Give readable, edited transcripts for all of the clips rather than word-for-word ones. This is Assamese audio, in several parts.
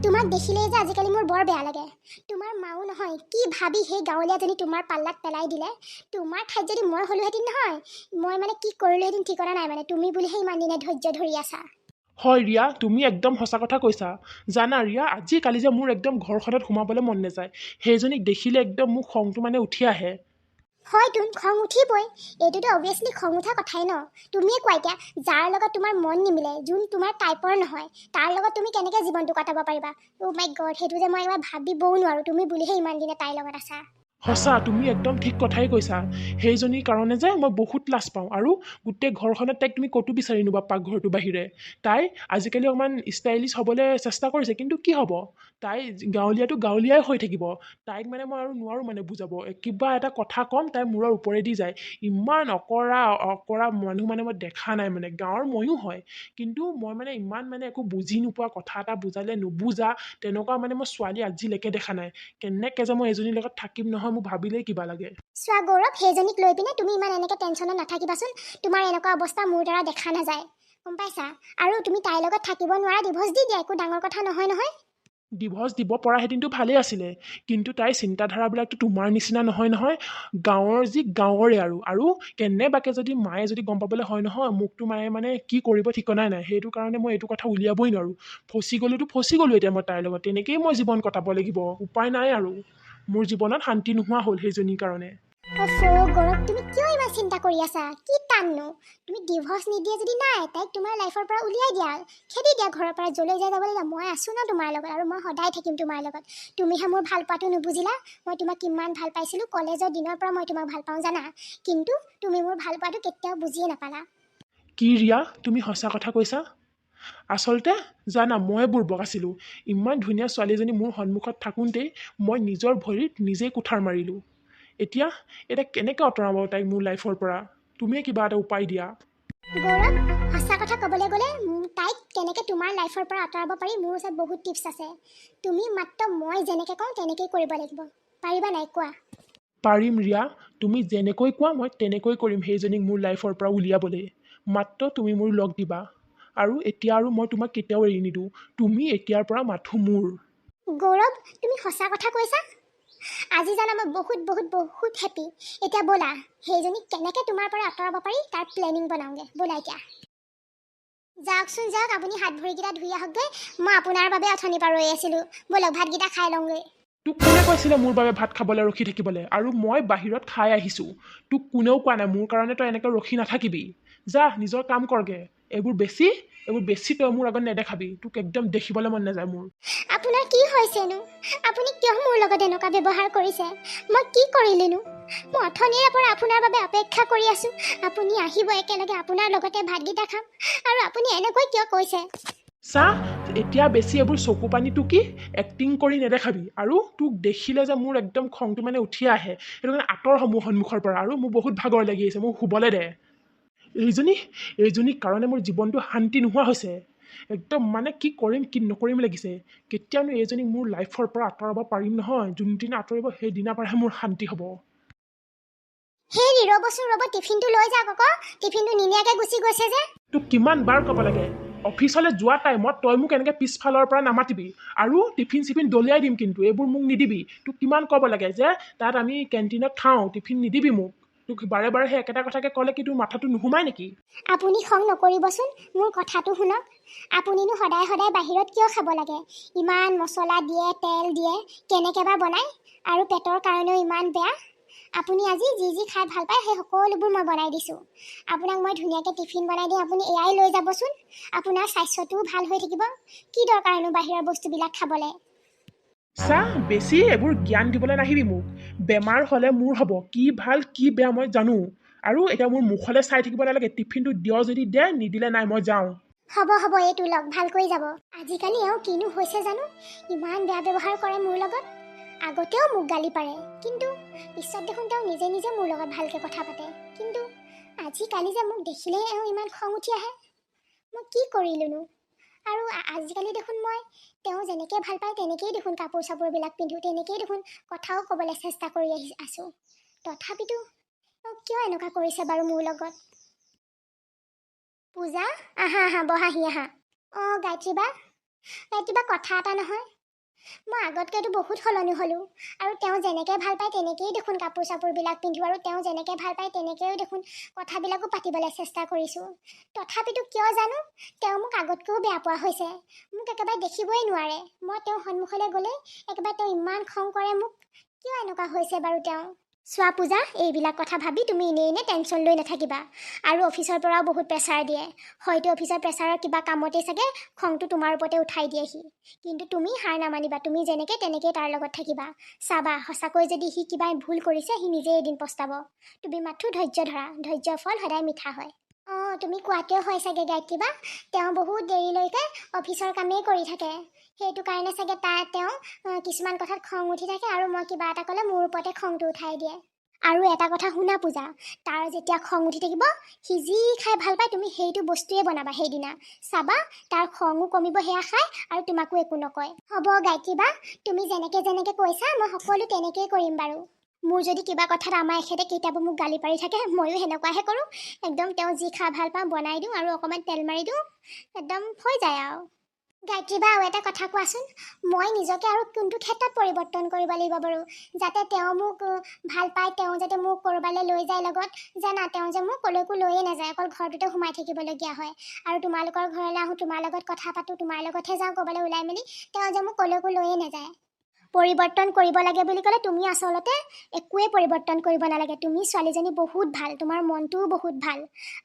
তোমাক দেখিলেই যে আজিকালি মোৰ বৰ বেয়া লাগে। তোমাৰ মাও নহয়, কি ভাবি সেই গাঁৱলীয়াজনী তোমাৰ পাল্লাত পেলাই দিলে। তোমাৰ ঠাইত যদি মই হ'লোহেঁতেন নহয়, মই মানে কি কৰিলোহেঁতেন ঠিকনা নাই। মানে তুমি বুলিহে ইমান দিনে ধৈৰ্য ধৰি আছা। হয় ৰিয়া, তুমি একদম সঁচা কথা কৈছা। জানা ৰিয়া, আজিকালি যে মোৰ একদম ঘৰখনত সোমাবলৈ মন নাযায়। সেইজনীক দেখিলে একদম মোক খংটো মানে উঠি আহে। হয় তোন, খং উঠিবই। এইটোতো অবভিয়াছলি খং উঠা কথাই ন। তুমিয়ে কোৱা এতিয়া, যাৰ লগত তোমাৰ মন নিমিলে, যোন তোমাৰ টাইপৰ নহয়, তাৰ লগত তুমি কেনেকৈ জীৱনটো কটাব পাৰিবা? অ' মাই গড, সেইটো যে মই এবাৰ ভাবিবও নোৱাৰোঁ। তুমি বুলিহে ইমান দিনে তাইৰ লগত আছা। সঁচা, তুমি একদম ঠিক কথাই কৈছা। সেইজনীৰ কাৰণে যে মই বহুত লাজ পাওঁ। আৰু গোটেই ঘৰখনত তাইক তুমি ক'তো বিচাৰি নোপোৱা পাকঘৰটোৰ বাহিৰে। তাই আজিকালি অকণমান ষ্টাইলিছ হ'বলৈ চেষ্টা কৰিছে, কিন্তু কি হ'ব, তাই গাঁৱলীয়াটো গাঁৱলীয়াই হৈ থাকিব। তাইক মানে মই আৰু নোৱাৰোঁ মানে বুজাব। কিবা এটা কথা ক'ম, তাই মূৰৰ ওপৰেদি যায়। ইমান অকৰা মানুহ মানে মই দেখা নাই। মানে গাঁৱৰ ময়ো হয়, কিন্তু মই মানে ইমান মানে একো বুজি নোপোৱা, কথা এটা বুজালে নুবুজা, তেনেকুৱা মানে মই ছোৱালী আজিলৈকে দেখা নাই। কেনেকৈ যে মই এজনীৰ লগত থাকিম নহয়, মোক ভাবিলেই কিবা লাগে। চোৱা গৌৰৱ, সেইজনীক লৈ পিনে তুমি ইমান এনেকৈ টেনশ্যনত নাথাকিবাচোন। তোমাৰ এনেকুৱা অৱস্থা মোৰ দ্বাৰা দেখা নাযায়, গম পাইছা? আৰু তুমি তাইৰ লগত থাকিব নোৱাৰা, ডিভোৰ্চ দি দিয়া, একো ডাঙৰ কথা নহয় নহয়। ডিভৰ্চ দিব পৰা হেঁতেনটো ভালেই আছিলে, কিন্তু তাইৰ চিন্তাধাৰাবিলাকতো তোমাৰ নিচিনা নহয় নহয়। গাঁৱৰ যি গাঁৱৰে আৰু কেনেবাকৈ যদি মায়ে যদি গম পাবলৈ হয় নহয়, মোকতো মায়ে মানে কি কৰিব ঠিকনাই নাই। সেইটো কাৰণে মই এইটো কথা উলিয়াবই নোৱাৰোঁ। ফচি গ'লো এতিয়া মই তাইৰ লগত। তেনেকেই মই জীৱন কটাব লাগিব, উপায় নাই আৰু। মোৰ জীৱনত শান্তি নোহোৱা হ'ল সেইজনীৰ কাৰণে। গৌৰৱ, তুমি কিয় ইমান চিন্তা কৰি আছা? কি টাননো? তুমি ডিভোৰ্চ নিদিয়ে যদি নাই, তাইক তোমাৰ লাইফৰ পৰা উলিয়াই দিয়া, খেদি দিয়া ঘৰৰ পৰা, য'লৈ যাই যাব লাগিব। মই আছোঁ ন তোমাৰ লগত, আৰু মই সদায় থাকিম তোমাৰ লগত। তুমিহে মোৰ ভাল পোৱাটো নুবুজিলা। মই তোমাক কিমান ভাল পাইছিলোঁ, কলেজৰ দিনৰ পৰা মই তোমাক ভাল পাওঁ জানা। কিন্তু তুমি মোৰ ভাল পোৱাটো কেতিয়াও বুজিয়ে নাপালা। কি ৰিয়া, তুমি সঁচা কথা কৈছা? আচলতে জানা, মই বুৰ্বক আছিলোঁ। ইমান ধুনীয়া ছোৱালীজনী মোৰ সন্মুখত থাকোঁতেই মই নিজৰ ভৰিত নিজেই কুঠাৰ মাৰিলোঁ। এতিয়া কেনেকৈ আঁতৰাব তাইক মোৰ লাইফৰ পৰা? তুমিয়ে কিবা এটা উপায় দিয়া। গৌৰৱ, সঁচা কথা ক'বলৈ গ'লে তাইক কেনেকৈ তোমাৰ লাইফৰ পৰা আঁতৰাব পাৰি, মোৰ ওচৰত বহুত টিপছ আছে। তুমি মাত্ৰ মই যেনেকৈ কওঁ তেনেকেই কৰিব লাগিব। পাৰিবা নাই কোৱা? পাৰিম ৰিয়া, তুমি যেনেকৈ কোৱা মই তেনেকৈ কৰিম সেইজনীক মোৰ লাইফৰ পৰা উলিয়াবলৈ। মাত্ৰ তুমি মোৰ লগ দিবা। আৰু এতিয়া আৰু মই তোমাক কেতিয়াও এৰি নিদিওঁ। তুমি এতিয়াৰ পৰা মাথো মোৰ। গৌৰৱ, তুমি সঁচা কথা কৈছা? আজি জানা মই বহুত বহুত বহুত হেপী। এতিয়া ব'লা, সেইজনীক কেনেকৈ তোমাৰ পৰা আঁতৰাব পাৰি তাৰ প্লেনিং বনাওঁগৈ। ব'লা এতিয়া যাওকচোন, যাওক। আপুনি হাত ভৰিকেইটা ধুই আহকগৈ। মই আপোনাৰ বাবে অথনিৰ পৰা ৰৈ আছিলোঁ। ব'লক, ভাতকেইটা খাই লওঁগৈ। তোক কোনে কৈছিলে মোৰ বাবে ভাত খাবলৈ ৰখি থাকিবলৈ? আৰু মই বাহিৰত খাই আহিছোঁ। তোক কোনেও কোৱা নাই মোৰ কাৰণে তই এনেকৈ ৰখি নাথাকিবি। যা, নিজৰ কাম কৰগে। এইবোৰ বেছি তই মোৰ আগত নেদেখাবি। তোক একদম দেখিবলৈ মন নাযায় মোৰ। আপোনাৰ কি হৈছেনো? আপুনি কিয় মোৰ লগত এনেকুৱা ব্যৱহাৰ কৰিছে? মই কি কৰিলিনো? মই অথনিৰে পৰা আপোনাৰ বাবে অপেক্ষা কৰি আছোঁ। আপুনি আহিব, একেলগে আপোনাৰ লগতে ভাতকেইটা খাম। আৰু আপুনি এনেকৈ কিয় কৈছে? চা, এতিয়া বেছি এইবোৰ চকু পানী টুকি এক্টিং কৰি নেদেখাবি। আৰু তোক দেখিলে যে মোৰ একদম খংটো মানে উঠি আহে। সেইটো কাৰণে আঁতৰ হ মোৰ সন্মুখৰ পৰা। আৰু মোৰ বহুত ভাগৰ লাগি আহিছে, মোক শুবলৈ দে। এইজনীৰ কাৰণে মোৰ জীৱনটো শান্তি নোহোৱা হৈছে। একদম মানে কি কৰিম কি নকৰিম লাগিছে। কেতিয়ানো এইজনীক মোৰ লাইফৰ পৰা আঁতৰাব পাৰিম নহয়। যোনদিনা আঁতৰিব সেইদিনাৰ পৰাহে মোৰ শান্তি হ'ব। হেৰি, ৰ'বচোন ৰ'ব, টিফিনটো লৈ যাওক আকৌ। টিফিনটো নিনিয়াকৈ গুচি গৈছে যে। তোক কিমান বাৰ ক'ব লাগে, অফিচলৈ যোৱা টাইমত তই মোক এনেকৈ পিছফালৰ পৰা নামাতিবি। আৰু টিফিন দলিয়াই দিম, কিন্তু এইবোৰ মোক নিদিবি। তোক কিমান ক'ব লাগে যে তাত আমি কেণ্টিনত খাওঁ, টিফিন নিদিবি মোক। তোক বাৰে বাৰে সেই একেটা কথাকে ক'লে কি তোৰ মাথাটো নুসুমাই নেকি? আপুনি খং নকৰিবচোন, মোৰ কথাটো শুনক। আপুনিনো সদায় সদায় বাহিৰত কিয় খাব লাগে? ইমান মছলা দিয়ে, তেল দিয়ে, কেনেকৈ বা বনায়, আৰু পেটৰ কাৰণেও ইমান বেয়া। আপুনি আজি যি খাই ভাল পায় সেই সকলোবোৰ মই বনাই দিছোঁ। আপোনাক মই ধুনীয়াকৈ টিফিন বনাই দিম, আপুনি এয়াই লৈ যাবচোন। আপোনাৰ স্বাস্থ্যটোও ভাল হৈ থাকিব। কি দৰকাৰনো বাহিৰৰ বস্তুবিলাক খাবলৈ? চা, বেছি এইবোৰ জ্ঞান দিবলৈ নাহিবি মোক। বেমাৰ হ'লে মোৰ হ'ব, কি ভাল কি বেয়া মই জানো। আৰু এতিয়া মোৰ মুখলৈ চাই থাকিব নালাগে। টিফিনটো দিয় যদি দে, নিদিলে নাই, মই যাওঁ। হ'ব, এইটো লগ, ভালকৈ যাব। আজিকালি এওঁ কিনো হৈছে জানো, ইমান বেয়া ব্যৱহাৰ কৰে মোৰ লগত। আগতেও মোক গালি পাৰে, কিন্তু পিছত দেখোন তেওঁ নিজে নিজে মোৰ লগত ভালকৈ কথা পাতে। কিন্তু আজিকালি যে মোক দেখিলেই এওঁ ইমান খং উঠি আহে। মই কি কৰিলোনো? আৰু আজিকালি দেখোন মই তেওঁ যেনেকৈ ভাল পায় তেনেকেই দেখোন কাপোৰ চাপোৰবিলাক পিন্ধোঁ, তেনেকেই দেখোন কথাও ক'বলৈ চেষ্টা কৰি আছোঁ। তথাপিতো কিয় এনেকুৱা কৰিছে বাৰু মোৰ লগত? পূজা, আহা বহাহি আহা। অঁ গায়ত্ৰী বা, কিবা কথা এটা নহয়, মই আগতকৈতো বহুত সলনি হ'লোঁ। আৰু তেওঁ যেনেকৈ ভাল পায় তেনেকেই দেখোন কাপোৰ চাপোৰবিলাক পিন্ধোঁ, আৰু তেওঁ যেনেকৈ ভাল পায় তেনেকৈও দেখোন কথাবিলাকো পাতিবলৈ চেষ্টা কৰিছোঁ। তথাপিতো কিয় জানো তেওঁ মোক আগতকৈও বেয়া পোৱা হৈছে। মোক একেবাৰে দেখিবই নোৱাৰে। মই তেওঁৰ সন্মুখলৈ গ'লে একেবাৰে তেওঁ ইমান খং কৰে মোক। কিয় এনেকুৱা হৈছে বাৰু তেওঁ? চোৱা পূজা, এইবিলাক কথা ভাবি তুমি এনেই টেনশ্যন লৈ নাথাকিবা। আৰু অফিচৰ পৰাও বহুত প্ৰেছাৰ দিয়ে। হয়তো অফিচৰ প্ৰেছাৰৰ কিবা কামতেই চাগে খংটো তোমাৰ ওপৰতে উঠাই দিয়েহি। কিন্তু তুমি হাৰ নামানিবা, তুমি যেনেকৈ তেনেকৈ তাৰ লগত থাকিবা। চাবা, সঁচাকৈ যদি সি কিবা ভুল কৰিছে সি নিজে এদিন পস্তাব। তুমি মাথো ধৈৰ্য ধৰা, ধৈৰ্যৰ ফল সদায় মিঠা হয়। তুমি কোৱাটোৱে হয় চাগে গায়ত্ৰীবা, তেওঁ বহুত দেৰিলৈকে অফিচৰ কামেই কৰি থাকে। সেইটো কাৰণে চাগে তেওঁ কিছুমান কথাত খং উঠি থাকে, আৰু মই কিবা এটা ক'লে মোৰ ওপৰতে খংটো উঠাই দিয়ে। আৰু এটা কথা শুনা পূজা, তাৰ যেতিয়া খং উঠি থাকিব, সি যি খাই ভাল পায় তুমি সেইটো বস্তুৱে বনাবা সেইদিনা। চাবা, তাৰ খঙো কমিব সেয়া খাই, আৰু তোমাকো একো নকয়। হ'ব গায়ত্ৰীবা, তুমি যেনেকৈ কৈছা মই সকলো তেনেকেই কৰিম বাৰু। মোৰ যদি কিবা কথাত আমাৰ এখেতে কেতিয়াবা মোক গালি পাৰি থাকে, ময়ো সেনেকুৱাহে কৰোঁ। একদম তেওঁ যি খাই ভাল পাওঁ বনাই দিওঁ, আৰু অকণমান তেল মাৰি দিওঁ, একদম হৈ যায় আৰু। গায়ত্ৰীবা, আৰু এটা কথা কোৱাচোন, মই নিজকে আৰু কোনটো ক্ষেত্ৰত পৰিৱৰ্তন কৰিব লাগিব বাৰু, যাতে তেওঁ মোক ভাল পায়, তেওঁ যাতে মোক ক'ৰবালৈ লৈ যায় লগত। জানা, তেওঁ যে মোক ক'লৈকো লৈয়ে নাযায়, অকল ঘৰটোতে সোমাই থাকিবলগীয়া হয়। আৰু তোমালোকৰ ঘৰলৈ আহোঁ, তোমাৰ লগত কথা পাতোঁ, তোমাৰ লগতহে যাওঁ ক'ৰবালৈ ওলাই মেলি, তেওঁ যে মোক ক'লৈকো লৈয়ে নাযায়। পৰিৱৰ্তন কৰিব লাগে বুলি ক'লে তুমি আচলতে একোৱেই পৰিৱৰ্তন কৰিব নালাগে। তুমি ছোৱালীজনী বহুত ভাল, তোমাৰ মনটোও বহুত ভাল।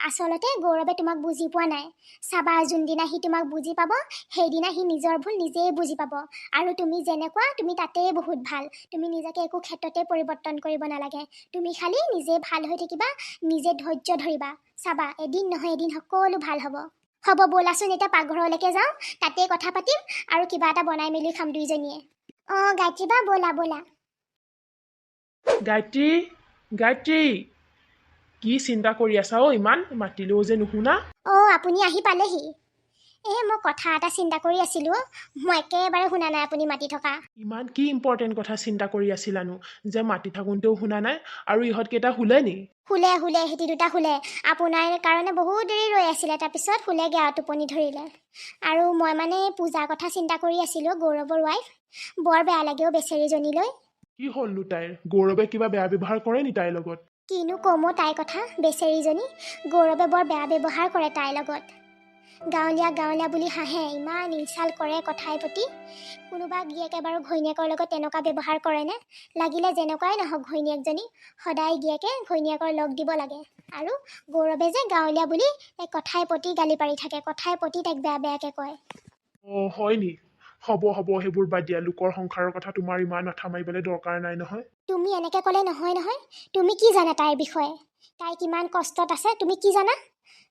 আচলতে গৌৰৱে তোমাক বুজি পোৱা নাই। চাবা, যোনদিনা সি তোমাক বুজি পাব, সেইদিনা সি নিজৰ ভুল নিজেই বুজি পাব। আৰু তুমি যেনেকুৱা, তুমি তাতেই বহুত ভাল। তুমি নিজকে একো ক্ষেত্ৰতে পৰিৱৰ্তন কৰিব নালাগে। তুমি খালি নিজে ভাল হৈ থাকিবা, নিজে ধৈৰ্য ধৰিবা। চাবা, এদিন নহয় এদিন সকলো ভাল হ'ব। হ'ব, ব'লাচোন এতিয়া পাকঘৰলৈকে যাওঁ, তাতেই কথা পাতিম, আৰু কিবা এটা বনাই মেলি খাম দুইজনীয়ে। গায়ত্ৰীবা, ব'লা। গায়ত্ৰী, গায়ত্ৰী, কি চিন্তা কৰি আছা ইমান? মাতিলেও যে নুশুনা। আপুনি আহি পালেহি। মই কথা এটা চিন্তা কৰি আছিলোঁ। মই একেবাৰে শুনা নাই আপুনি মাতি থকা। ইমান কি ইম্পৰ্টেণ্ট কথা চিন্তা কৰি আছিলানো যে মাতি থাকোঁতেও শুনা নাই? আৰু ইহঁতকেইটা শুলে নি? শুলে, সিহঁতি দুটা শুলে। আপোনাৰ কাৰণে বহুত দেৰি ৰৈ আছিলে, তাৰপিছত শুলেগৈ আৰু টোপনি ধৰিলে। আৰু মই মানে পূজাৰ কথা চিন্তা কৰি আছিলোঁ, গৌৰৱৰ ৱাইফ। বৰ বেয়া লাগেও বেচেৰীজনীলৈ। কি হ'লনো তাইৰ? গৌৰৱে কিবা বেয়া ব্যৱহাৰ কৰে নি তাইৰ লগত? কিনো ক'ম তাইৰ কথা, বেচেৰীজনী। গৌৰৱে বৰ বেয়া ব্যৱহাৰ কৰে তাইৰ লগত। গাঁৱলীয়া বুলি হাঁহে, ইমান ইনচাল্ট কৰে কথাই প্ৰতি। কোনোবা গিয়েকে বাৰু ঘৈণীয়েকৰ লগত তেনেকুৱা ব্যৱহাৰ কৰেনে? লাগিলে যেনেকুৱাই নহওক ঘৈণীয়েকজনী, সদায় গিয়েকে ঘৈণীয়েকৰ লগ দিব লাগে। আৰু গৌৰৱে যে গাঁৱলীয়া বুলি কথাই প্ৰতি গালি পাৰি থাকে, কথাই প্ৰতি তাইক বেয়াকৈ কয়। হয় নি? হ'ব, সেইবোৰ বাদ দিয়া। লোকৰ সংসাৰৰ কথা তোমাৰ ইমান মাথা মাৰিবলৈ দৰকাৰ নাই নহয়। তুমি এনেকৈ ক'লে নহয়। তুমি কি জানা তাইৰ বিষয়ে? তাই কিমান কষ্টত আছে তুমি কি জানা?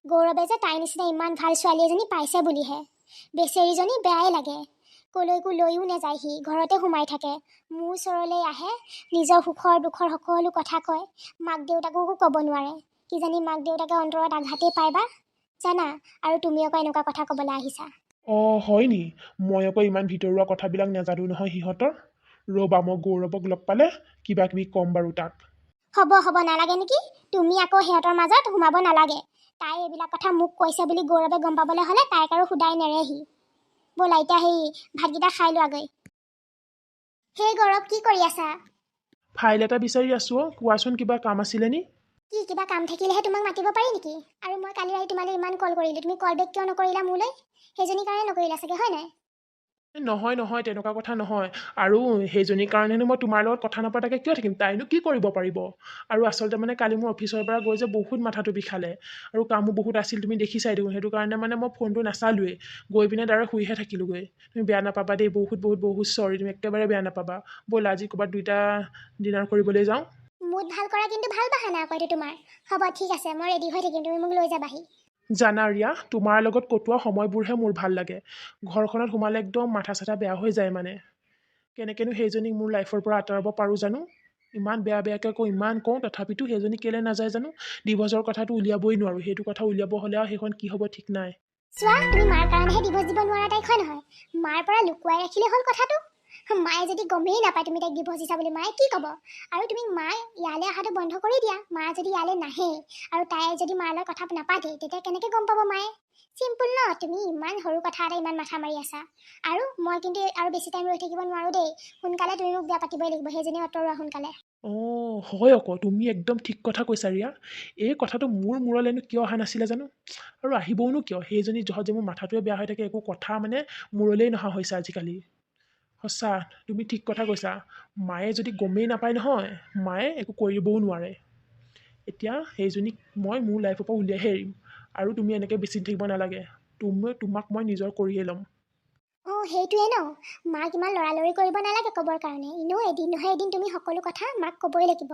গৌৰৱে যে তাইৰ নিচিনা ইমান ভাল ছোৱালী এজনী পাইছে বুলিহে। বেচেৰীজনী বেয়াই লাগে। ক'লৈকো লৈও নাযায়, সি ঘৰতে সোমাই থাকে। মোৰ ওচৰলৈ আহে, নিজৰ সুখৰ দুখৰ সকলো কথা কয়। মাক দেউতাককো ক'ব নোৱাৰে। কিজানি মাক দেউতাকে অন্তৰত আঘাতেই পায় বা। জানা, আৰু তুমি আকৌ এনেকুৱা কথা ক'বলৈ আহিছা। হয় নি? মই আকৌ ইমান ভিতৰুৱা কথাবিলাক নাজানো নহয় সিহঁতৰ। ৰ'বা, মই গৌৰৱক লগ পালে কিবা কিবি ক'ম বাৰু তাক। হ'ব, নালাগে নেকি? তুমি আকৌ সিহঁতৰ মাজত সোমাব নালাগে। তাই এইবিলাক কথা মোক কৈছে বুলি গৌৰৱে গম পাবলৈ হ'লে তাইক আৰু সুদাই নেৰেহি। ব'লা এতিয়া ভাতকেইটা খাই লোৱাগৈ। গৌৰৱ, কি কৰি আছা? ফাইল এটা বিচাৰি আছো। কোৱাচোন, কিবা কাম আছিলে নি? কিবা কাম থাকিলেহে তোমাক মাতিব পাৰি নেকি? আৰু মই কালি ৰাতি তোমালৈ ইমান কল কৰিলোঁ, তুমি কল বেক কিয় নকৰিলা মোলৈ? সেইজনীৰ কাৰণে নকৰিলা চাগে, হয় নাই? নহয়, তেনেকুৱা কথা নহয়। আৰু সেইজনীৰ কাৰণেনো মই তোমাৰ লগত কথা নাপাতাকৈ কিয় থাকিম? তাইনো কি কৰিব পাৰিব? আৰু আচলতে মানে কালি মোৰ অফিচৰ পৰা গৈ যে বহুত মাথাটো বিষালে, আৰু কামো বহুত আছিল, তুমি দেখিছাই দেখোন। সেইটো কাৰণে মানে মই ফোনটো নাচালোৱেই, গৈ পিনে ডাইৰেক্ট শুইহে থাকিলোঁগৈ। তুমি বেয়া নাপাবা দেই, বহুত চৰি, তুমি একেবাৰে বেয়া নাপাবা। ব'লা, আজি ক'ৰবাত দুইটা ডিনাৰ কৰিবলৈ যাওঁ। মুড ভাল কৰা কিন্তু ভাল বাহানা আকৌ এইটো তোমাৰ। হ'ব, ঠিক আছে, মই ৰেডি হৈ থাকিম, তুমি মোক লৈ যাবাহি। জানা ৰিয়া, তোমাৰ লগত কটোৱা সময়বোৰহে মোৰ ভাল লাগে। ঘৰখনত সোমালে একদম মাথা চাথা বেয়া হৈ যায় মানে। কেনেকৈনো সেইজনীক মোৰ লাইফৰ পৰা আঁতৰাব পাৰোঁ জানো? ইমান বেয়াকৈ ইমান কওঁ, তথাপিতো সেইজনী কেলৈ নাযায় জানো? ডিভৰ্চৰ কথাটো উলিয়াবই নোৱাৰোঁ। সেইটো কথা উলিয়াব হ'লে আৰু সেইখন কি হ'ব ঠিক নাই। চোৱা, তুমি মাৰ কাৰণেহে ডিভৰ্চ দিব নোৱাৰা তাইক, হয় নহয়? মাৰ পৰা লুকুৱাই ৰাখিলে হ'ল কথাটো। মায়ে যদি গমেই নাপায় তুমি তাইক ডিভোৰ্চ দিছা বুলি, মায়ে কি ক'ব? আৰু তুমি মায়ে ইয়ালৈ অহাটো বন্ধ কৰি দিয়া। মা যদি ইয়ালৈ নাহে আৰু তাই যদি মাৰ লগত কথা নাপাতে, তেতিয়া কেনেকৈ গম পাব মায়ে? চিম্পুল ন? তুমি ইমান সৰু কথা এটা ইমান মাথা মাৰি আছা। আৰু মই কিন্তু আৰু বেছি টাইম ৰৈ থাকিব নোৱাৰোঁ দেই। সোনকালে তুমি মোক বিয়া পাতিবই লাগিব, সেইজনী অঁতৰোৱা সোনকালে। অঁ হয় আকৌ, তুমি একদম ঠিক কথা কৈছা ৰিয়া। এই কথাটো মোৰ মূৰলৈনো কিয় অহা নাছিলে জানো, আৰু আহিবওনো কিয়? সেইজনী জহত যে মোৰ মাথাটোৱে বেয়া হৈ থাকে, একো কথা মানে মূৰলেই নহা হৈছে আজিকালি। সঁচা, তুমি ঠিক কথা কৈছা। মায়ে যদি গমেই নাপায় নহয়, মায়ে একো কৰিবও নোৱাৰে। এতিয়া সেইজনীক মই মোৰ লাইফৰ পৰা উলিয়াইহে এৰিম। আৰু তুমি এনেকৈ বেছি থাকিব নালাগে। তোমাক মই নিজৰ কৰিয়ে ল'ম। অঁ সেইটোৱে ন, মাক ইমান লৰালৰি কৰিব নালাগে ক'বৰ কাৰণে। এনেও এদিন নহয় এদিন তুমি সকলো কথা মাক ক'বই লাগিব।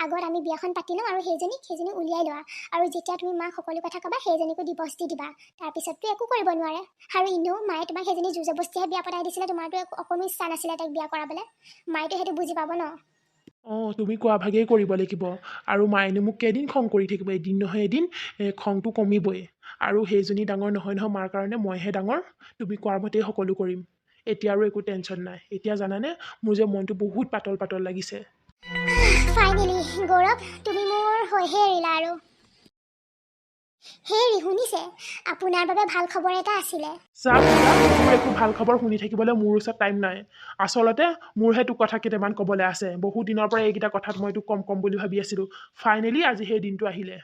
আগত আমি বিয়াখন পাতি লওঁ আৰু সেইজনী উলিয়াই লোৱা। আৰু যেতিয়া তুমি মাক সকলো কথা ক'বা, সেইজনীকো ডিভোৰ্চ দি দিবা। তাৰপিছততো একো কৰিব নোৱাৰে। আৰু এনেও মায়ে তোমাক সেইজনী জোৰ জবস্তিহে বিয়া পতাই দিছিলে, তোমাৰতো অকণো ইচ্ছা নাছিলে তাইক বিয়া কৰাবলৈ। মায়েতো সেইটো বুজি পাব ন। অঁ তুমি কোৱা ভাগেই কৰিব লাগিব। আৰু মায়েনো মোক কেইদিন খং কৰি থাকিব? এদিন নহয় এদিন খংটো কমিবই। আৰু সেইজনী ডাঙৰ নহয় নহয় মাৰ কাৰণে, মইহে ডাঙৰ। তুমি কোৱাৰ মতেই সকলো কৰিম। এতিয়া আৰু একো টেনশ্যন নাই। এতিয়া জানানে, মোৰ যে মনটো বহুত পাতল পাতল লাগিছে। ফাইনেলি গৌৰৱ, তুমি মোৰ হৈহে এৰিলা আৰু। হেৰি শুনিছে, আপোনাৰ বাবে ভাল খবৰ এটা আছিলে। চাহ পূজা, মোৰ একো ভাল খবৰ শুনি থাকিবলৈ মোৰ ওচৰত টাইম নাই। আচলতে মোৰহে তোক কথা কেইটামান ক'বলৈ আছে। বহু দিনৰ পৰা এইকেইটা কথাত মই তোক কম বুলি ভাবি আছিলোঁ। ফাইনেলি আজি সেই দিনটো আহিলে।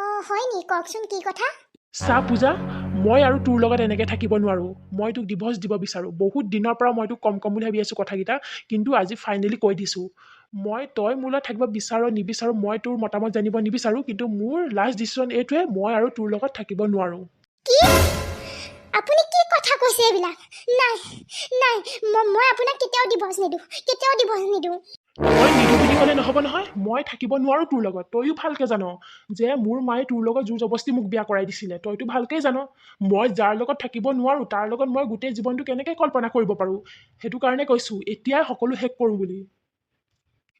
অঁ হয় নি? কওকচোন কি কথা? চাহ পূজা, মই আৰু তোৰ লগত এনেকৈ থাকিব নোৱাৰোঁ। মই তোক ডিভোৰ্চ দিব বিচাৰোঁ। বহুত দিনৰ পৰা মই তোক কম বুলি ভাবি আছোঁ কথাকেইটা, কিন্তু আজি ফাইনেলি কৈ দিছোঁ। তই মোৰ লগত থাকিব বিচাৰ নিবিচাৰোঁ মই তোৰ মতামত জানিব নিবিচাৰোঁ, কিন্তু মোৰ লাষ্ট ডিচিশ্যন এইটোৱে, মই আৰু তোৰ লগত থাকিব নোৱাৰোঁ। কি? আপুনি কি কথা কৈছে এইবিলাক? নাই নাই, মই আপোনাক কেতিয়াও ডিভোৰ্চ নিদিওঁ, কেতিয়াও ডিভোৰ্চ নিদিওঁ। তই নিদিওঁ বুলি ক'লে নহ'ব নহয়। মই থাকিব নোৱাৰোঁ তোৰ লগত। তইও ভালকৈ জান যে মোৰ মায়ে তোৰ লগত জোৰ জবস্তি মোক বিয়া কৰাই দিছিলে। তইতো ভালকেই জান মই যাৰ লগত থাকিব নোৱাৰোঁ তাৰ লগত মই গোটেই জীৱনটো কেনেকৈ কল্পনা কৰিব পাৰোঁ। সেইটো কাৰণে কৈছোঁ, এতিয়াই সকলো শেষ কৰোঁ বুলি।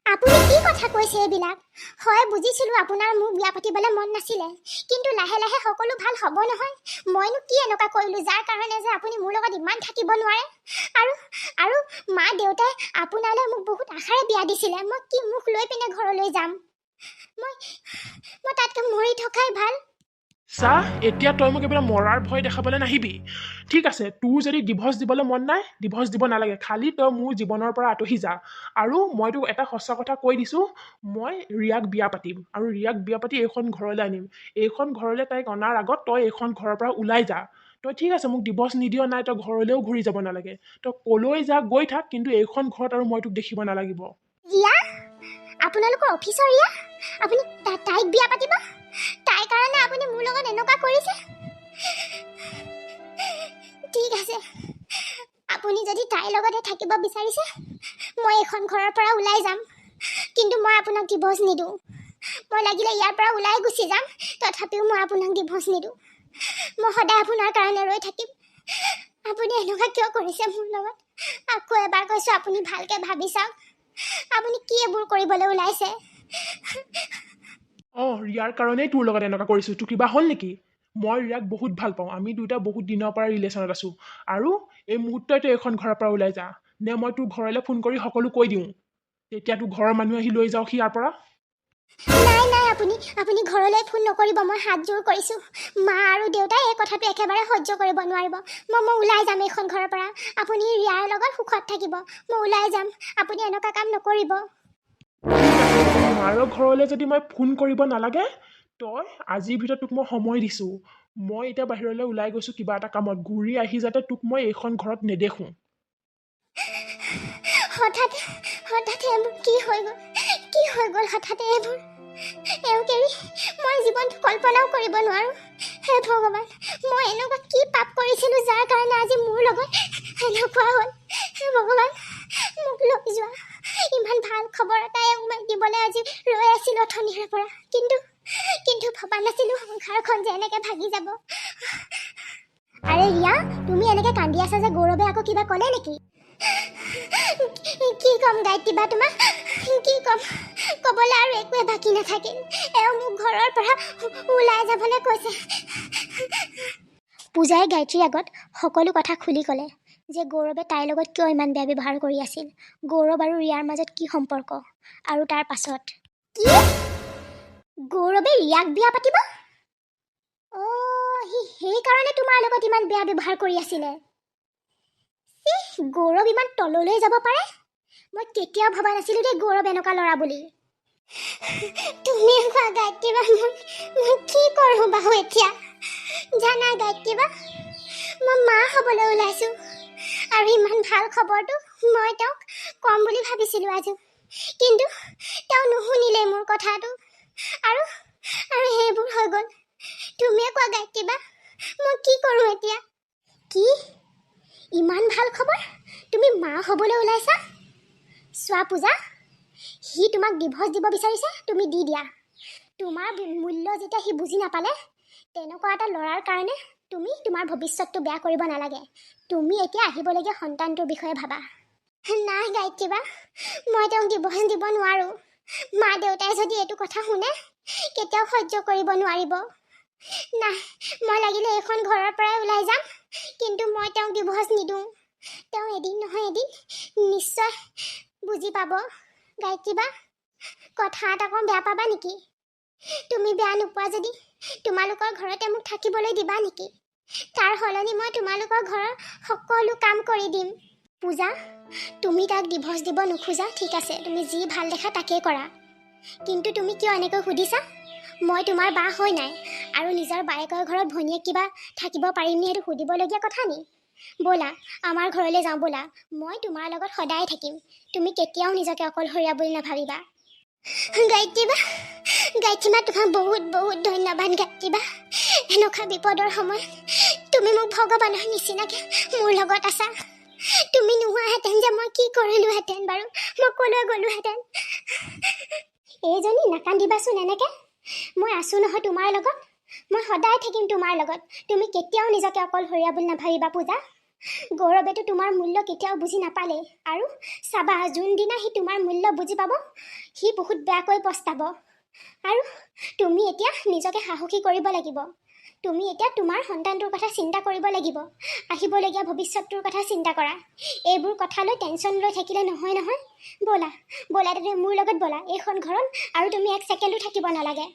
আপুনি কি কথা কৈছে এইবিলাক? হয় বুজিছিলোঁ আপোনাৰ মোক বিয়া পাতিবলৈ মন নাছিলে, কিন্তু লাহে লাহে সকলো ভাল হ'ব নহয়। মইনো কি এনেকুৱা কৰিলোঁ যাৰ কাৰণে যে আপুনি মোৰ লগত ইমান থাকিব নোৱাৰে? আৰু মা দেউতাই আপোনালৈ মোক বহুত আশাৰে বিয়া দিছিলে। মই কি মুখ লৈ পিনে ঘৰলৈ যাম? মই তাতকৈ মৰি থকাই ভাল। চাহ, এতিয়া তই মোক এইবিলাক মৰাৰ ভয় দেখাবলৈ নাহিবি। ঠিক আছে, তোৰ যদি ডিভোৰ্চ দিবলৈ মন নাই, ডিভোৰ্চ দিব নালাগে। খালি তই মোৰ জীৱনৰ পৰা আঁতৰি যা। আৰু মই তোক এটা সঁচা কথা কৈ দিছোঁ, মই ৰিয়াক বিয়া পাতিম। আৰু ৰিয়াক বিয়া পাতি এইখন ঘৰলৈ আনিম। এইখন ঘৰলৈ তাইক অনাৰ আগত তই এইখন ঘৰৰ পৰা ওলাই যা। তই ঠিক আছে মোক ডিভোৰ্চ নিদিয় নাই, তই ঘৰলৈও ঘূৰি যাব নালাগে। তই ক'লৈ যা গৈ থাক, কিন্তু এইখন ঘৰত আৰু মই তোক দেখিব নালাগিব। ৰিয়া? আপোনালোকৰ অফিচৰ ৰিয়া? আপুনি তাইক বিয়া পাতিব? তাইৰ কাৰণে আপুনি মোৰ লগত এনেকুৱা কৰিছে? ঠিক আছে, আপুনি যদি তাইৰ লগতে থাকিব বিচাৰিছে, মই এইখন ঘৰৰ পৰা ওলাই যাম। কিন্তু মই আপোনাক ডিভোৰ্চ নিদিওঁ। মই লাগিলে ইয়াৰ পৰা ওলাই গুচি যাম, তথাপিও মই আপোনাক ডিভোৰ্চ নিদিওঁ। মই সদায় আপোনাৰ কাৰণে ৰৈ থাকিম। আপুনি এনেকুৱা কিয় কৰিছে মোৰ লগত? আকৌ এবাৰ কৈছোঁ, আপুনি ভালকৈ ভাবি চাওক। আপুনি কি এইবোৰ কৰিবলৈ ওলাইছে? অঁ ৰিয়াৰ কাৰণেই তোৰ লগত এনেকুৱা কৰিছোঁ। তোৰ কিবা হ'ল নেকি? মই ৰিয়াক বহুত ভাল পাওঁ। আমি দুয়োটা বহুত দিনৰ পৰা ৰিলেশ্যনত আছোঁ। আৰু এই মুহূৰ্ততে এইখন ঘৰৰ পৰা ওলাই যা, নে মই তোৰ ঘৰলৈ ফোন কৰি সকলো কৈ দিওঁ, তেতিয়া তোৰ ঘৰৰ মানুহ আহি লৈ যাওক ইয়াৰ পৰা। নাই নাই, আপুনি ঘৰলৈ ফোন নকৰিব। মই হাত জোৰ কৰিছোঁ। মা আৰু দেউতাই এই কথাটো একেবাৰে সহ্য কৰিব নোৱাৰিব। মই ওলাই যাম এইখন ঘৰৰ পৰা। আপুনি ৰিয়াৰ লগত সুখত থাকিব। মই ওলাই যাম। আপুনি এনেকুৱা কাম নকৰিব। মাৰৰ ঘৰলৈ যদি মই ফোন কৰিব নালাগে, তই আজিৰ ভিতৰত তোক মই সময় দিছোঁ। মই এতিয়া বাহিৰলৈ ওলাই গৈছোঁ কিবা এটা কামত, ঘূৰি আহি যাতে তোক মই এইখন ঘৰত নেদেখোঁ। হঠাৎ এইবোৰ কি হৈ গ'ল হঠাৎ এইবোৰ? এওঁক এৰি মই জীৱনটো কল্পনাও কৰিব নোৱাৰোঁ। হে ভগৱান, মই এনেকুৱা কি পাপ কৰিছিলোঁ যাৰ কাৰণে আজি মোৰ লগত এনেকুৱা হ'ল? হে ভগৱান, মোক লৈ যোৱা। ইমান ভাল খবৰ এটা এওঁক দিবলৈ আজি ৰৈ আছিলোঁ অথনিৰে পৰা, কিন্তু ভবা নাছিলোঁ সংসাৰখন যে এনেকৈ ভাগি যাব। আৰে ৰিয়া, তুমি এনেকৈ কান্দি আছা যে গৌৰৱে আকৌ কিবা ক'লে নেকি? কি ক'ম গায়ত্ৰী বা তোমাক? কি ক'ম? ক'বলৈ আৰু একোৱে বাকী নাথাকিল। এওঁ মোক ঘৰৰ পৰা ওলাই যাবলৈ কৈছে। পূজাই গায়ত্ৰীৰ আগত সকলো কথা খুলি ক'লে। যে গৌৰৱে তাইৰ লগত কিয় ইমান বেয়া ব্যৱহাৰ কৰি আছিল, গৌৰৱ আৰু ৰিয়াৰ মাজত কি সম্পৰ্ক, আৰু তাৰ পাছত কি গৌৰৱে ৰিয়াক বিয়া পাতিব? সি সেইকাৰণে তোমাৰ লগত ইমান বেয়া ব্যৱহাৰ কৰি আছিলে। গৌৰৱ ইমান তললৈ যাব পাৰে? মই কেতিয়াও ভবা নাছিলো যে গৌৰৱ এনেকুৱা ল'ৰা বুলি। তুমি কোৱা গায়ত্ৰীবা, মই কি কৰোঁ বাৰু এতিয়া? জানা গায়ত্ৰীবা, মই মা হ'বলৈ ওলাইছোঁ, আৰু ইমান ভাল খবৰটো মই তেওঁক ক'ম বুলি ভাবিছিলোঁ আজি, কিন্তু তেওঁ নুশুনিলে মোৰ কথাটো, আৰু সেইবোৰ হৈ গ'ল। তুমিয়ে কোৱা গায়ত্ৰীবা, মই কি কৰোঁ এতিয়া? কি ইমান ভাল খবৰ? তুমি মা হ'বলৈ ওলাইছা? চোৱা পূজা, সি তোমাক ডিভৰ্চ দিব বিচাৰিছে, তুমি দি দিয়া। তোমাৰ মূল্য যেতিয়া সি বুজি নাপালে, তেনেকুৱা এটা ল'ৰাৰ কাৰণে তুমি তোমাৰ ভৱিষ্যতটো বেয়া কৰিব নালাগে। তুমি এতিয়া আহিবলগীয়া সন্তানটোৰ বিষয়ে ভাবা। নাই গায়ত্ৰীবা, মই তেওঁক ডিভৰ্চ দিব নোৱাৰোঁ। মা দেউতাই যদি এইটো কথা শুনে, কেতিয়াও সহ্য কৰিব নোৱাৰিব। নাই, মই লাগিলে এইখন ঘৰৰ পৰাই ওলাই যাম, কিন্তু মই তেওঁক ডিভৰ্চ নিদিওঁ। তেওঁ এদিন নহয় এদিন নিশ্চয় বুজি পাব। গায়ত্ৰীবা, কথা এটা কওঁ, বেয়া পাবা নেকি? তুমি বেয়া নোপোৱা যদি তোমালোকৰ ঘৰতে মোক থাকিবলৈ দিবা নেকি? তাৰ সলনি মই তোমালোকৰ ঘৰৰ সকলো কাম কৰি দিম। পূজা, তুমি তাক ডিভৰ্চ দিব নোখোজা, ঠিক আছে, তুমি যি ভাল দেখা তাকেই কৰা, কিন্তু তুমি কিয় এনেকৈ সুধিছা? মই তোমাৰ বা হৈ নাই, আৰু নিজৰ বায়েকৰ ঘৰত ভনীয়েক কিবা থাকিব পাৰিমনে সেইটো সুধিবলগীয়া কথা নি? ব'লা আমাৰ ঘৰলৈ যাওঁ ব'লা, মই তোমাৰ লগত সদায় থাকিম। তুমি কেতিয়াও নিজকে অকলশৰীয়া বুলি নাভাবিবা। গায়ত্ৰীবা, গায়ত্ৰীমা, তোমাক বহুত বহুত ধন্যবাদ গায়ত্ৰীবা। এনেকুৱা বিপদৰ সময়ত তুমি মোক ভগৱানৰ নিচিনাকৈ মোৰ লগত আছা। তুমি নোহোৱাহেঁতেন যে মই কি কৰিলোহেঁতেন বাৰু, মই ক'লৈ গ'লোহেঁতেন? এইজনী নাকান্দিবাচোন এনেকৈ, মই আছোঁ নহয় তোমাৰ লগত, মই সদায় থাকিম তোমাৰ লগত। তুমি কেতিয়াও নিজকে অকলশৰীয়া বুলি নাভাবিবা পূজা। গৌৰৱেতো তোমাৰ মূল্য কেতিয়াও বুজি নাপালে, আৰু চাবা যোনদিনা সি তোমাৰ মূল্য বুজি পাব, সি বহুত বেয়াকৈ পস্তাব। আৰু তুমি এতিয়া নিজকে সাহসী কৰিব লাগিব। তুমি এতিয়া তোমাৰ সন্তানটোৰ কথা চিন্তা কৰিব লাগিব, আহিবলগীয়া ভৱিষ্যতটোৰ কথা চিন্তা কৰা। এইবোৰ কথালৈ টেনশ্যন লৈ থাকিলে নহয় নহয়। ব'লা ব'লা, তুমি মোৰ লগত ব'লা এইখন ঘৰত, আৰু তুমি এক ছেকেণ্ডো থাকিব নালাগে।